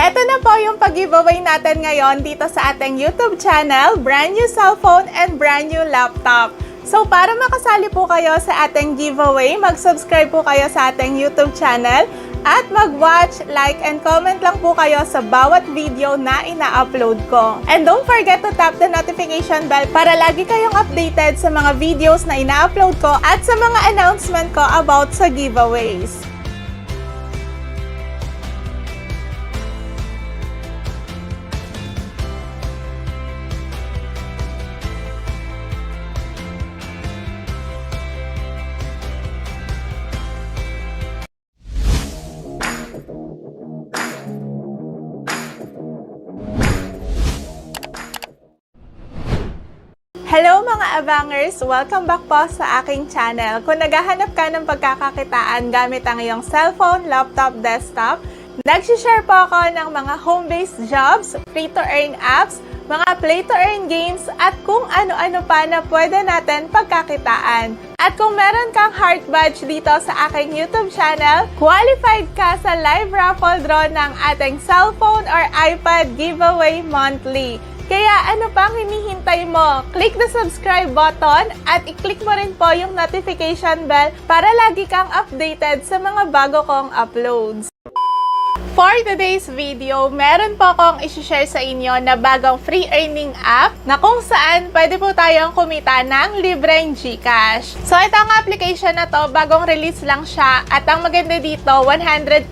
Eto na po yung pag-giveaway natin ngayon dito sa ating YouTube channel, brand new cellphone and brand new laptop. So para makasali po kayo sa ating giveaway, mag-subscribe po kayo sa ating YouTube channel at mag-watch, like, and comment lang po kayo sa bawat video na ina-upload ko. And don't forget to tap the notification bell para lagi kayong updated sa mga videos na ina-upload ko at sa mga announcement ko about sa giveaways. Hello mga abangers! Welcome back po sa aking channel. Kung naghahanap ka ng pagkakakitaan gamit ang iyong cellphone, laptop, desktop, nag-share po ako ng mga home-based jobs, free-to-earn apps, mga play-to-earn games, at kung ano-ano pa na pwede natin pagkakitaan. At kung meron kang heart badge dito sa aking YouTube channel, qualified ka sa live raffle draw ng ating cellphone or iPad giveaway monthly. Kaya ano pang hinihintay mo? Click the subscribe button at i-click mo rin po yung notification bell para lagi kang updated sa mga bago kong uploads. For today's video, meron po akong isi-share sa inyo na bagong free earning app na kung saan pwede po tayong kumita ng libreng GCash. So ito ang application na to, bagong release lang siya at ang maganda dito, 100%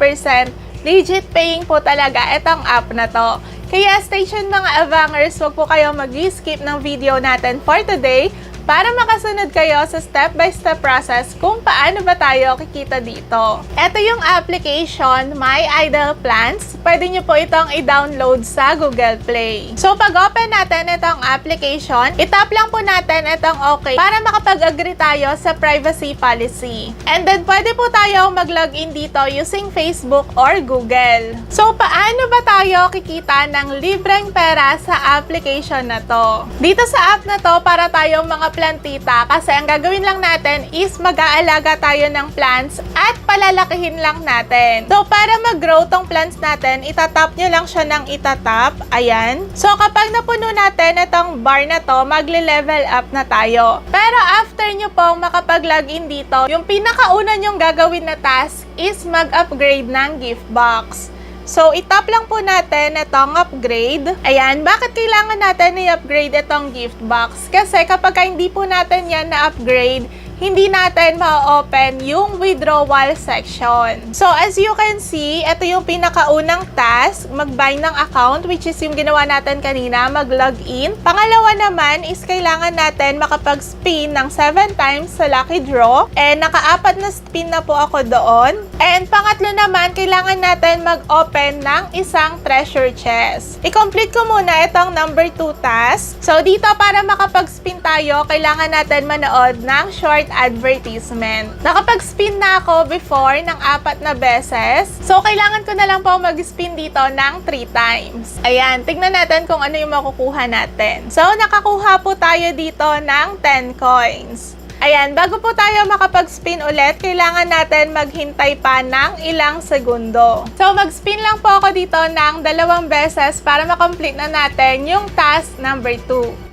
legit paying po talaga itong app na to. Kaya stay tuned mga abangers, huwag po kayo mag-skip ng video natin for today para makasunod kayo sa step-by-step process kung paano ba tayo kikita dito. Ito yung application, My Idle Plans. Pwede nyo po itong i-download sa Google Play. So pag open natin itong application, itap lang po natin itong okay para makapag-agree tayo sa privacy policy. And then pwede po tayo mag-login dito using Facebook or Google. So paano ba tayo kikita ng libreng pera sa application na to? Dito sa app na to, para tayong mga plantita, kasi ang gagawin lang natin is mag-aalaga tayo ng plants at palalakihin lang natin. So para mag-grow tong plants natin, itatap nyo lang siya ng itatap. Ayan. So kapag napuno natin itong bar na to, magle-level up na tayo. Pero after nyo pong makapag-login dito, yung pinakauna nyong gagawin na task is mag-upgrade ng gift box. So, itap lang po natin itong upgrade. Ayan, bakit kailangan natin i-upgrade itong gift box? Kasi kapag hindi po natin yan na-upgrade, hindi natin ma-open yung withdrawal section. So, as you can see, ito yung pinakaunang task, mag-bind ng account, which is yung ginawa natin kanina, mag-login. Pangalawa naman is kailangan natin makapag-spin ng 7 times sa lucky draw. And naka-4 na spin na po ako doon. And pangatlo naman, kailangan natin mag-open ng isang treasure chest. I-complete ko muna itong number 2 task. So, dito para makapag-spin tayo, kailangan natin manood ng short advertisement. Nakapag-spin na ako before ng 4 na beses. So, kailangan ko na lang po mag-spin dito ng 3 times. Ayan, tignan natin kung ano yung makukuha natin. So, nakakuha po tayo dito ng 10 coins. Ayan, bago po tayo makapag-spin ulit, kailangan natin maghintay pa ng ilang segundo. So, mag-spin lang po ako dito ng 2 beses para makomplete na natin yung task number 2.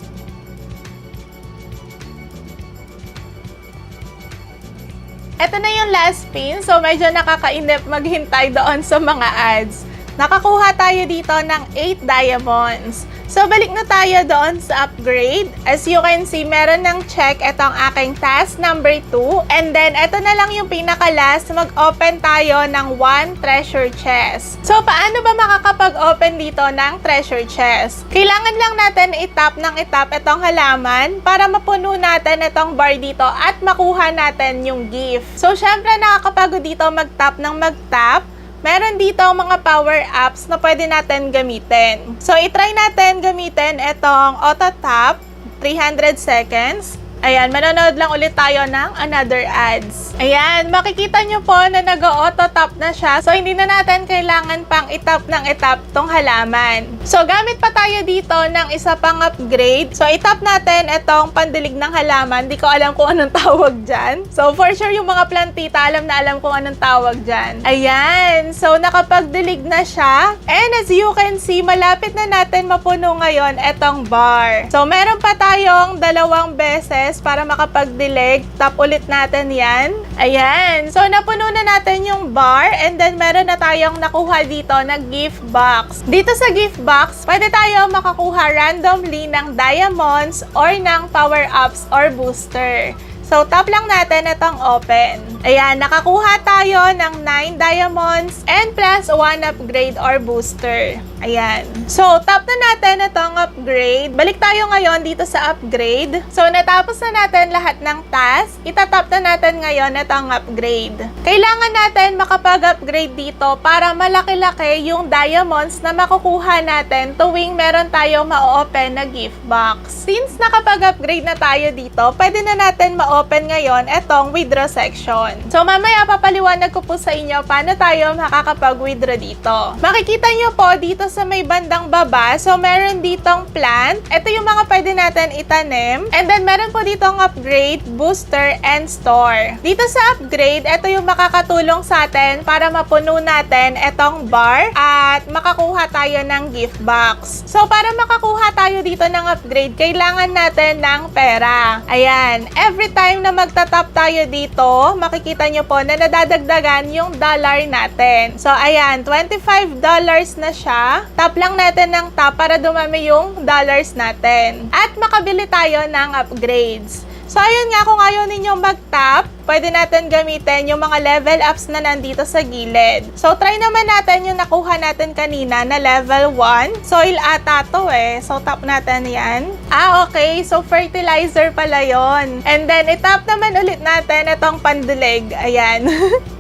Ito na yung last spin, so medyo nakakainip maghintay doon sa mga ads. Nakakuha tayo dito ng 8 diamonds. So, balik na tayo doon sa upgrade. As you can see, meron ng check itong aking task number 2. And then, ito na lang yung pinaka-last. Mag-open tayo ng 1 treasure chest. So, paano ba makakapag-open dito ng treasure chest? Kailangan lang natin itap ng itap itong halaman para mapuno natin itong bar dito at makuha natin yung gift. So, syempre, nakakapagod dito mag-tap ng mag-tap. Meron dito mga power apps na pwede natin gamitin. So, itry natin gamitin itong auto tap, 300 seconds. Ayan, manonood lang ulit tayo ng another ads. Ayan, makikita nyo po na nag-auto-tap na siya. So, hindi na natin kailangan pang itap ng itap tong halaman. So, gamit pa tayo dito ng isa pang upgrade. So, itap natin itong pandilig ng halaman. Di ko alam kung anong tawag dyan. So, for sure, yung mga plantita, alam na alam kung anong tawag dyan. Ayan, so nakapagdilig na siya. And as you can see, malapit na natin mapuno ngayon itong bar. So, meron pa tayong 2 beses para makapagdilig. Tap ulit natin yan. Ayan. So, napuno na natin yung bar and then meron na tayong nakuha dito na gift box. Dito sa gift box, pwede tayo makakuha randomly ng diamonds or ng power-ups or booster. So, tap lang natin itong open. Ayan, nakakuha tayo ng 9 diamonds and plus 1 upgrade or booster. Ayan. So, tap na natin itong upgrade. Balik tayo ngayon dito sa upgrade. So, natapos na natin lahat ng task. Itatap na natin ngayon itong upgrade. Kailangan natin makapag-upgrade dito para malaki-laki yung diamonds na makukuha natin tuwing meron tayong ma-open na gift box. Since nakapag-upgrade na tayo dito, pwede na natin ma-open ngayon itong withdraw section. So, mamaya papaliwanag ko po sa inyo paano tayo makakapag-withdraw dito. Makikita nyo po dito sa may bandang baba, so meron ditong plant. Ito yung mga pwede natin itanim. And then, meron po ditong upgrade, booster, and store. Dito sa upgrade, ito yung makakatulong sa atin para mapuno natin itong bar at makakuha tayo ng gift box. So, para makakuha tayo dito ng upgrade, kailangan natin ng pera. Ayan. Every time na magtatap tayo dito, makikita nyo po na nadadagdagan yung dollar natin. So, ayan, $25 na siya. Tap lang natin ng tap para dumami yung dollars natin. At makabili tayo ng upgrades. So, ayun nga, kung ayaw ninyong mag-tap, pwede natin gamitin yung mga level ups na nandito sa gilid. So, try naman natin yung nakuha natin kanina na level 1. Soil ata to eh. So, tap natin yan. Okay. So, fertilizer pala yon. And then, itap naman ulit natin itong pandilig. Ayan.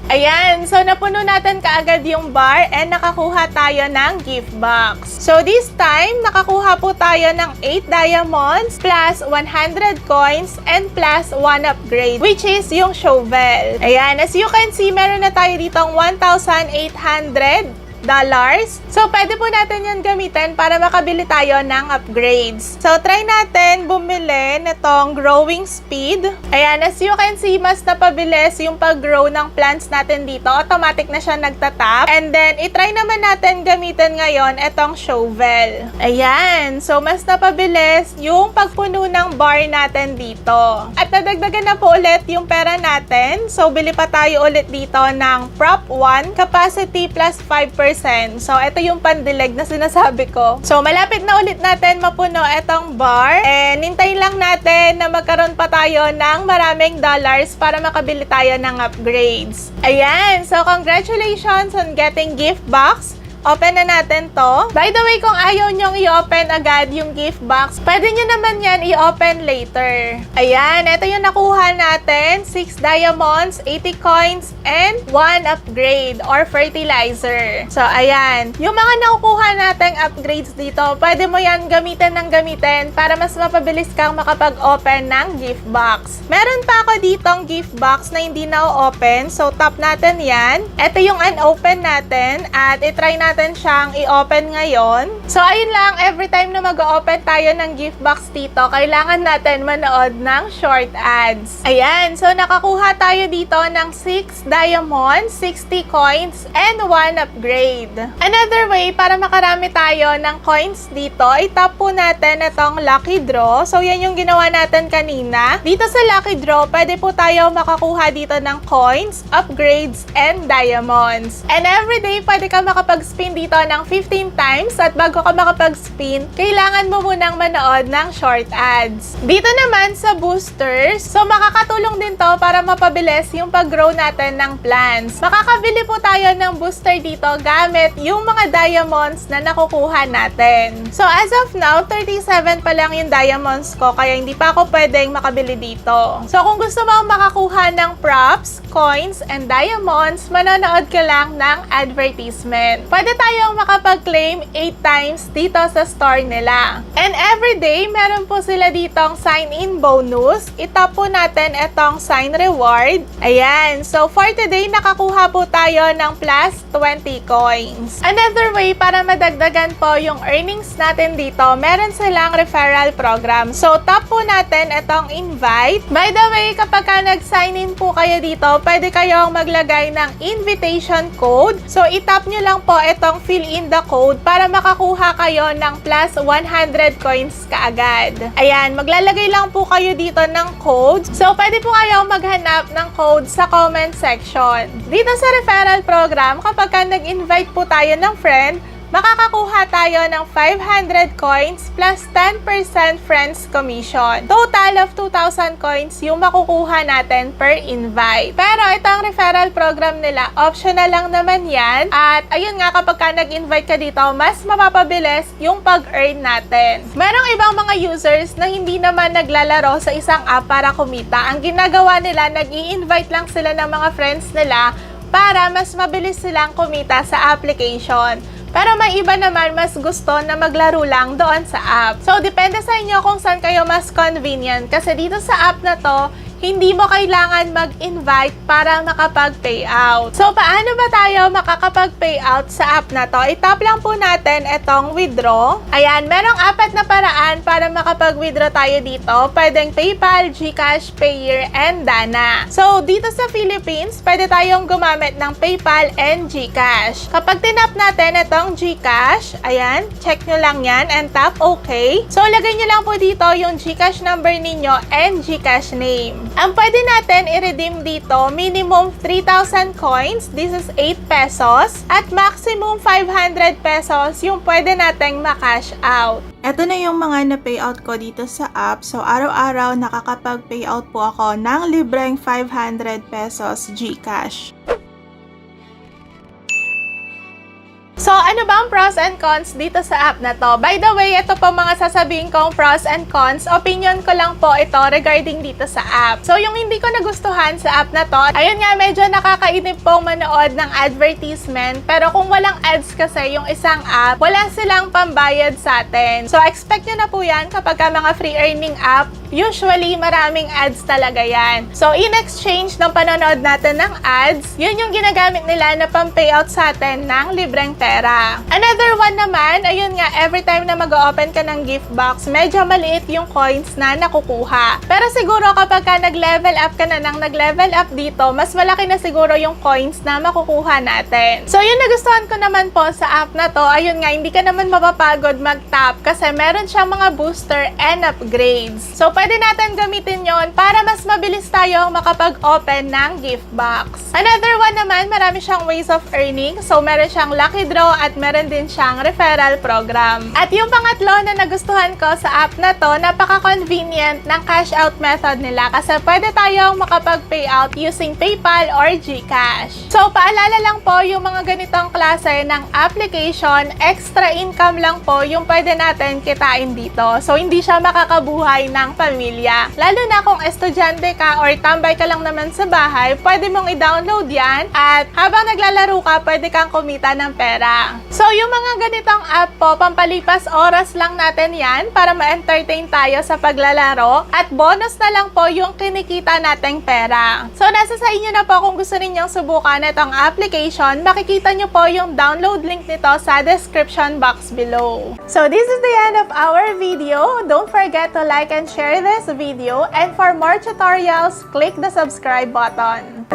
Ayan, so napuno natin kaagad yung bar and nakakuha tayo ng gift box. So this time, nakakuha po tayo ng 8 diamonds plus 100 coins and plus 1 upgrade, which is yung shovel. Ayan, as you can see, meron na tayo ditong 1,800 dollars. So, pwede po natin yan gamitin para makabili tayo ng upgrades. So, try natin bumili nitong growing speed. Ayan, as you can see, mas napabilis yung pag-grow ng plants natin dito. Automatic na siya nagtatap. And then, itry naman natin gamitin ngayon itong shovel. Ayan. So, mas napabilis yung pagpuno ng bar natin dito. At nadagdagan na po ulit yung pera natin. So, bili pa tayo ulit dito ng prop 1, capacity plus 5%. So, ito yung pandilig na sinasabi ko. So, malapit na ulit natin mapuno itong bar. And, hintayin lang natin na magkaroon pa tayo ng maraming dollars para makabili tayo ng upgrades. Ayan. So, congratulations on getting gift box. Open na natin to. By the way, kung ayaw nyong i-open agad yung gift box, pwede nyo naman yan i-open later. Ayan, ito yung nakuha natin. 6 diamonds, 80 coins, and 1 upgrade or fertilizer. So, ayan. Yung mga nakukuha nating upgrades dito, pwede mo yan gamitin ng gamitin para mas mapabilis kang makapag-open ng gift box. Meron pa ako ditong gift box na hindi na-open. So, tap natin yan. Ito yung unopen natin at itry natin siyang i-open ngayon. So, ayun lang, every time na mag-open tayo ng gift box dito, kailangan natin manood ng short ads. Ayan, so nakakuha tayo dito ng 6 diamonds, 60 coins, and 1 upgrade. Another way para makarami tayo ng coins dito, itap po natin itong lucky draw. So, yan yung ginawa natin kanina. Dito sa lucky draw, pwede po tayo makakuha dito ng coins, upgrades, and diamonds. And everyday, pwede ka makapag-spin dito ng 15 times at bago ka makapag-spin, kailangan mo munang manood ng short ads. Dito naman sa boosters, so makakatulong din to para mapabilis yung pag-grow natin ng plants. Makakabili po tayo ng booster dito gamit yung mga diamonds na nakukuha natin. So as of now, 37 pa lang yung diamonds ko kaya hindi pa ako pwedeng makabili dito. So kung gusto mo makakuha ng props, coins, and diamonds, manonood ka lang ng advertisement. Pwede pwede tayong makapag-claim 8 times dito sa store nila. And everyday, meron po sila ditong sign-in bonus. Itap po natin itong sign reward. Ayan. So, for today, nakakuha po tayo ng plus 20 coins. Another way para madagdagan po yung earnings natin dito, meron silang referral program. So, tap po natin itong invite. By the way, kapag nag-sign in po kayo dito, pwede kayong maglagay ng invitation code. So, itap nyo lang po itong fill in the code para makakuha kayo ng plus 100 coins kaagad. Ayan, maglalagay lang po kayo dito ng code. So, pwede po kayong maghanap ng code sa comment section. Dito sa referral program, kapag nag-invite po tayo ng friend, makakakuha tayo ng 500 coins plus 10% friends commission. Total of 2,000 coins yung makukuha natin per invite. Pero itong referral program nila, optional lang naman yan. At ayun nga, kapag nag-invite ka dito, mas mapapabilis yung pag-earn natin. Merong ibang mga users na hindi naman naglalaro sa isang app para kumita. Ang ginagawa nila, nag-i-invite lang sila ng mga friends nila para mas mabilis silang kumita sa application. Pero may iba naman mas gusto na maglaro lang doon sa app. So, depende sa inyo kung saan kayo mas convenient. Kasi dito sa app na to, hindi mo kailangan mag-invite para makapag-payout. So, paano ba tayo makakapag-payout sa app na to? Itap lang po natin itong withdraw. Ayan, merong 4 na paraan para makapag-withdraw tayo dito. Pwedeng PayPal, GCash, Payeer, and Dana. So, dito sa Philippines, pwede tayong gumamit ng PayPal and GCash. Kapag tinap natin itong GCash, ayan, check nyo lang yan and tap OK. So, lagay nyo lang po dito yung GCash number ninyo and GCash name. Ang pwede natin i-redeem dito, minimum 3,000 coins, this is 8 pesos, at maximum 500 pesos yung pwede nating ma-cash out. Ito na yung mga na-payout ko dito sa app. So, araw-araw nakakapag-payout po ako ng libreng 500 pesos GCash. So, ano ba ang pros and cons dito sa app na to? By the way, ito po mga sasabihin kong pros and cons. Opinion ko lang po ito regarding dito sa app. So, yung hindi ko nagustuhan sa app na to, ayun nga, medyo nakakainip pong manood ng advertisement. Pero kung walang ads kasi yung isang app, wala silang pambayad sa atin. So, expect nyo na po yan kapag mga free earning app. Usually, maraming ads talaga yan. So, in exchange ng panonood natin ng ads, yun yung ginagamit nila na pang-payout sa atin ng libreng pera. Another one naman, ayun nga, every time na mag-open ka ng gift box, medyo maliit yung coins na nakukuha. Pero siguro kapag nag-level up ka na ng nag-level up dito, mas malaki na siguro yung coins na makukuha natin. So, yun nagustuhan ko naman po sa app na to, ayun nga, hindi ka naman mapapagod mag-tap kasi meron siyang mga booster and upgrades. So, pwede natin gamitin yon para mas mabilis tayong makapag-open ng gift box. Another one naman, marami siyang ways of earning. So, meron siyang lucky draw at meron din siyang referral program. At yung pangatlo na nagustuhan ko sa app na to, napaka-convenient ng cash out method nila kasi pwede tayong makapag-payout using PayPal or GCash. So, paalala lang po, yung mga ganitong klase ng application, extra income lang po yung pwede natin kitain dito. So, hindi siya makakabuhay ng pamilya. Lalo na kung estudyante ka or tambay ka lang naman sa bahay, pwede mong i-download yan at habang naglalaro ka, pwede kang kumita ng pera. So, yung mga ganitong app po, pampalipas oras lang natin yan para ma-entertain tayo sa paglalaro at bonus na lang po yung kinikita nating pera. So, nasa sa inyo na po kung gusto ninyong subukan itong application, makikita nyo po yung download link nito sa description box below. So, this is the end of our video. Don't forget to like and share this video, and for more tutorials, click the subscribe button.